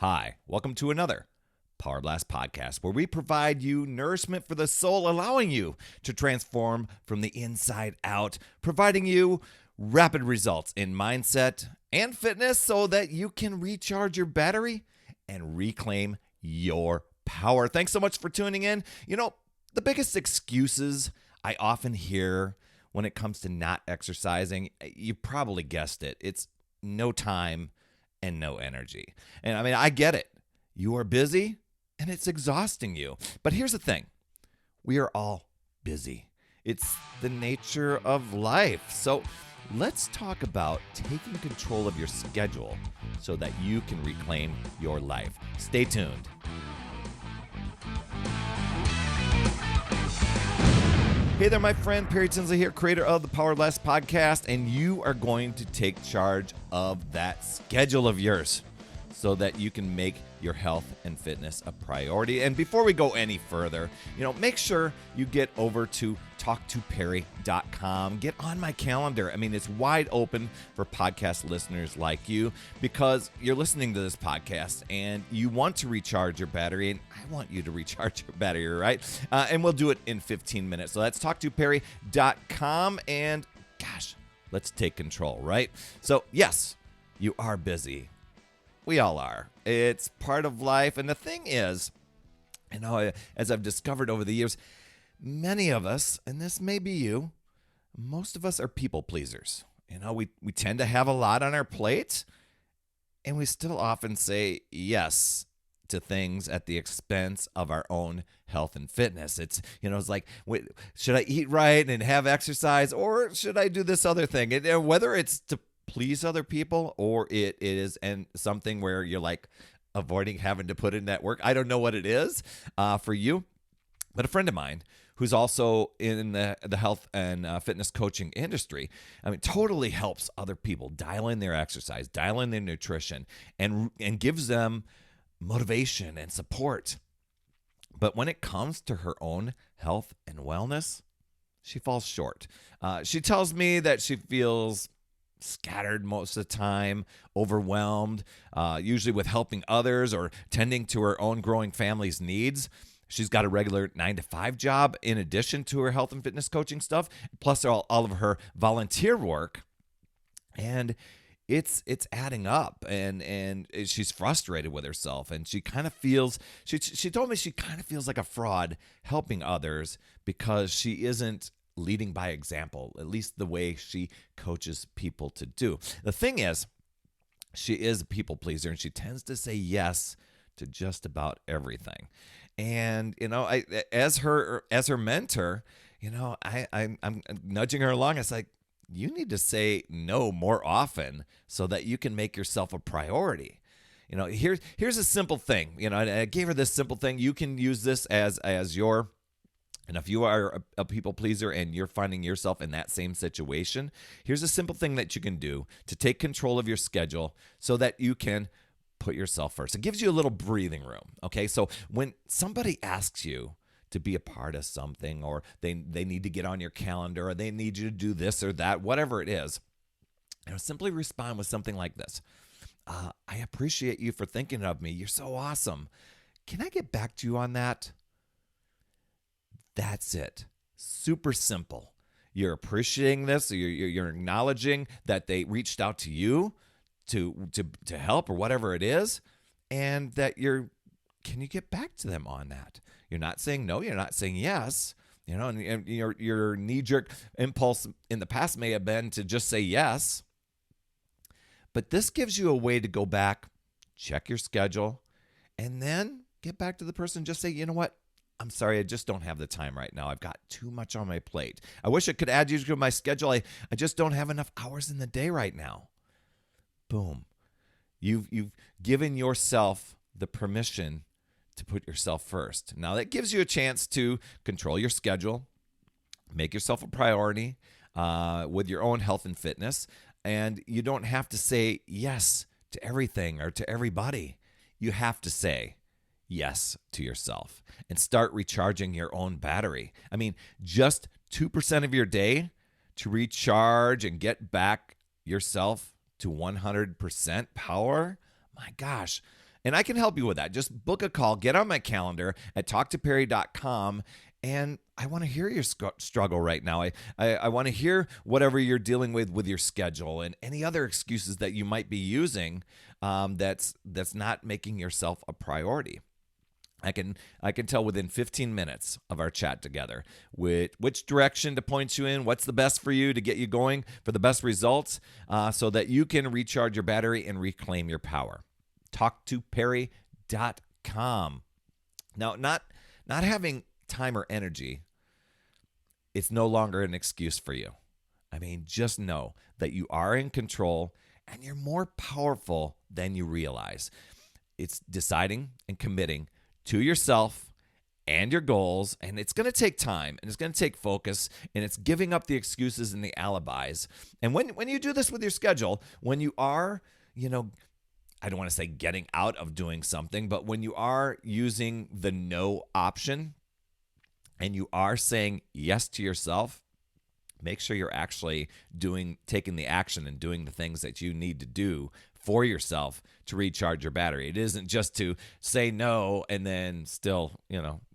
Hi, welcome to another Power Blast podcast where we provide you nourishment for the soul, allowing you to transform from the inside out, providing you rapid results in mindset and fitness so that you can recharge your battery and reclaim your power. Thanks so much for tuning in. You know, the biggest excuses I often hear when it comes to not exercising, you probably guessed it. It's no time and no energy. And I mean, I get it. You are busy and it's exhausting you. But here's the thing. We are all busy. It's the nature of life. So let's talk about taking control of your schedule so that you can reclaim your life. Stay tuned. Hey there, my friend. Perry Tinsley here, creator of the Power Blast podcast, and you are going to take charge of that schedule of yours so that you can make your health and fitness a priority. And before we go any further, make sure you get over to talktoperry.com. Get on my calendar. I mean, it's wide open for podcast listeners like you because you're listening to this podcast and you want to recharge your battery, and I want you to recharge your battery, right? And we'll do it in 15 minutes. So that's talktoperry.com, and gosh, let's take control, right? So yes, you are busy. We all are. It's part of life. And the thing is, as I've discovered over the years, many of us, and this may be you, most of us are people pleasers. We tend to have a lot on our plate, and we still often say yes to things at the expense of our own health and fitness. It's like, should I eat right and have exercise, or should I do this other thing? And whether it's to please other people or it is and something where you're like avoiding having to put in that work. I don't know what it is for you, but a friend of mine who's also in the health and fitness coaching industry, totally helps other people dial in their exercise, dial in their nutrition, and gives them motivation and support. But when it comes to her own health and wellness, she falls short. She tells me that she feels scattered most of the time, overwhelmed, usually with helping others or tending to her own growing family's needs. She's got a regular 9-to-5 job in addition to her health and fitness coaching stuff, plus all of her volunteer work. And it's adding up, and she's frustrated with herself, and she kind of feels, she told me she kind of feels like a fraud helping others because she isn't leading by example, at least the way she coaches people to do. The thing is, she is a people pleaser, and she tends to say yes to just about everything. And as her mentor, I'm nudging her along. It's like, you need to say no more often so that you can make yourself a priority. Here's a simple thing. I gave her this simple thing. You can use this as your. And if you are a people pleaser and you're finding yourself in that same situation, here's a simple thing that you can do to take control of your schedule so that you can put yourself first. It gives you a little breathing room, okay? So when somebody asks you to be a part of something, or they need to get on your calendar, or they need you to do this or that, whatever it is, simply respond with something like this. I appreciate you for thinking of me. You're so awesome. Can I get back to you on that? That's it. Super simple. You're appreciating this. You're acknowledging that they reached out to you to help or whatever it is, and that can you get back to them on that? You're not saying no. You're not saying yes. And your knee-jerk impulse in the past may have been to just say yes, but this gives you a way to go back, check your schedule, and then get back to the person. Just say, you know what? I'm sorry, I just don't have the time right now. I've got too much on my plate. I wish I could add you to my schedule. I just don't have enough hours in the day right now. Boom. You've given yourself the permission to put yourself first. Now, that gives you a chance to control your schedule, make yourself a priority with your own health and fitness, and you don't have to say yes to everything or to everybody. You have to say yes to yourself and start recharging your own battery. Just 2% of your day to recharge and get back yourself to 100% power. My gosh. And I can help you with that. Just book a call, get on my calendar at talktoperry.com. And I want to hear your struggle right now. I want to hear whatever you're dealing with your schedule and any other excuses that you might be using that's not making yourself a priority. I can tell within 15 minutes of our chat together which direction to point you in, what's the best for you to get you going for the best results, so that you can recharge your battery and reclaim your power. TalkToPerry.com. Now, not having time or energy, it's no longer an excuse for you. I mean, just know that you are in control and you're more powerful than you realize. It's deciding and committing to yourself and your goals, and it's going to take time, and it's going to take focus, and it's giving up the excuses and the alibis. And when you do this with your schedule, when you are, I don't want to say getting out of doing something, but when you are using the no option and you are saying yes to yourself, make sure you're actually taking the action and doing the things that you need to do for yourself to recharge your battery. It isn't just to say no and then still,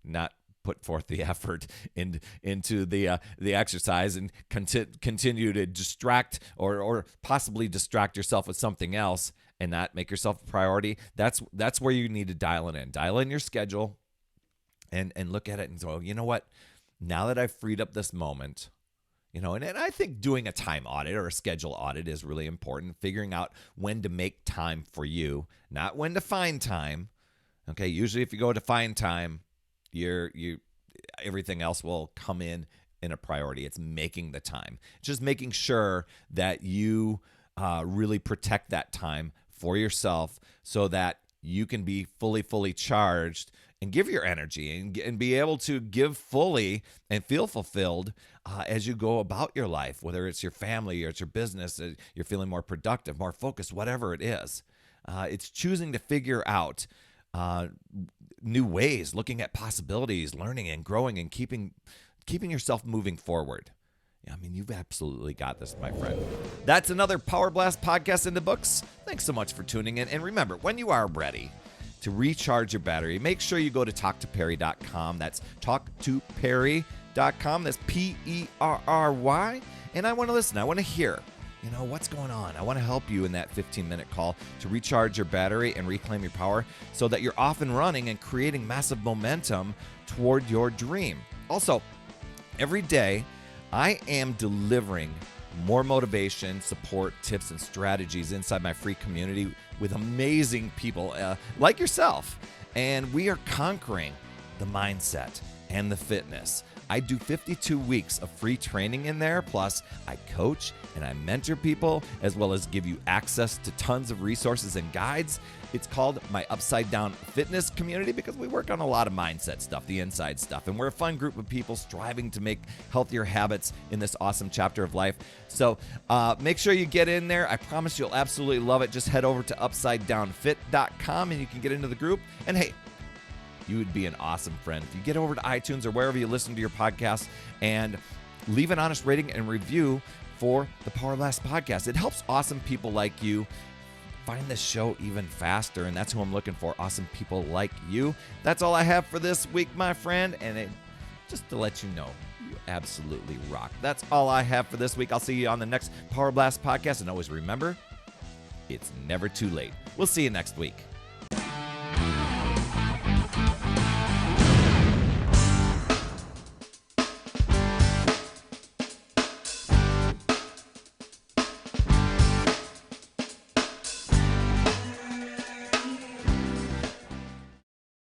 not put forth the effort into the exercise and continue to distract or possibly distract yourself with something else and not make yourself a priority. That's where you need to dial it in. Dial in your schedule and look at it and go, you know what? Now that I've freed up this moment, and I think doing a time audit or a schedule audit is really important. Figuring out when to make time for you, not when to find time. Okay, usually if you go to find time, everything else will come in a priority. It's making the time. Just making sure that you really protect that time for yourself so that you can be fully charged and give your energy and be able to give fully and feel fulfilled as you go about your life, whether it's your family or it's your business, you're feeling more productive, more focused, whatever it is. It's choosing to figure out new ways, looking at possibilities, learning and growing and keeping yourself moving forward. I mean, you've absolutely got this, my friend. That's another Power Blast podcast in the books. Thanks so much for tuning in. And remember, when you are ready to recharge your battery, make sure you go to talktoperry.com. That's talktoperry.com. That's Perry. And I want to listen. I want to hear, what's going on. I want to help you in that 15-minute call to recharge your battery and reclaim your power so that you're off and running and creating massive momentum toward your dream. Also, every day, I am delivering more motivation, support, tips, and strategies inside my free community with amazing people like yourself. And we are conquering the mindset and the fitness. I do 52 weeks of free training in there. Plus, I coach and I mentor people, as well as give you access to tons of resources and guides. It's called my Upside Down Fitness community because we work on a lot of mindset stuff, the inside stuff. And we're a fun group of people striving to make healthier habits in this awesome chapter of life. So make sure you get in there. I promise you'll absolutely love it. Just head over to upsidedownfit.com and you can get into the group. And hey, you would be an awesome friend if you get over to iTunes or wherever you listen to your podcast and leave an honest rating and review for the Power Blast podcast. It helps awesome people like you find this show even faster, and that's who I'm looking for, awesome people like you. That's all I have for this week, my friend, and just to let you know, you absolutely rock. That's all I have for this week. I'll see you on the next Power Blast podcast, and always remember, it's never too late. We'll see you next week.